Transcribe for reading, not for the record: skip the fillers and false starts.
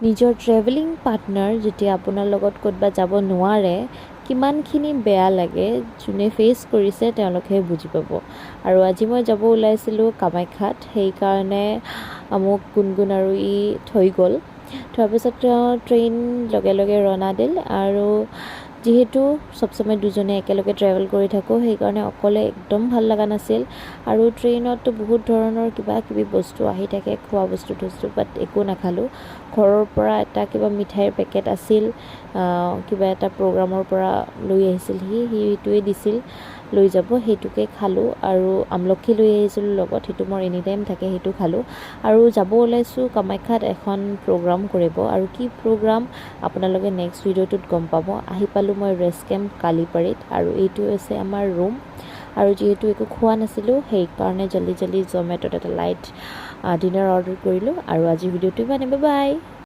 নিজৰ travelling partner যেতিয়া আপোনাৰ লগত ক'ৰবাত যাব নোৱাৰে কিমানখিনি বেয়া লাগে যোনে ফেচ কৰিছে তেওঁলোকেহে বুজি পাব। আৰু আজি মই যাব ওলাইছিলোঁ কামাখ্যাত, সেইকাৰণে মোক গুণগুণ আৰু ই থৈ গ'ল। থোৱাৰ পিছত ট্ৰেইন লগে লগে ৰওনা দিল। আৰু যিহেতু চবসময় দুজনে একেলগে ট্ৰেভেল কৰি থাকোঁ, সেইকাৰণে অকলে একদম ভাল লগা নাছিল। আৰু ট্ৰেইনততো বহুত ধৰণৰ কিবা কিবি বস্তু আহি থাকে, খোৱা বস্তু বাট একো নাখালোঁ। ঘৰৰ পৰা এটা কিবা মিঠাইৰ পেকেট আছিল, কিবা এটা প্ৰগ্ৰামৰ পৰা লৈ আহিছিল সেইটোৱে দিছিল লৈ যাব, সেইটোকে খালোঁ। আৰু আমলখি লৈ আহিছিলোঁ লগত, সেইটো মোৰ এনি টাইম থাকে, সেইটো খালোঁ। আৰু যাব ওলাইছোঁ কামাখ্যাত এখন প্ৰগ্ৰাম কৰিব। আৰু কি প্ৰগ্ৰাম আপোনালোকে নেক্সট ভিডিঅ'টোত গম পাব। আহি পালোঁ মই ৰেষ্ট কেম্প কালিপাৰীত, আৰু এইটো হৈছে আমাৰ ৰুম। আৰু যিহেতু একো খোৱা নাছিলোঁ, সেইকাৰণে জল্দি জল্দি জমেট'ত এটা লাইট ডিনাৰ অৰ্ডাৰ কৰিলোঁ। আৰু আজিৰ ভিডিঅ'টো ইমানে, বাই বাই।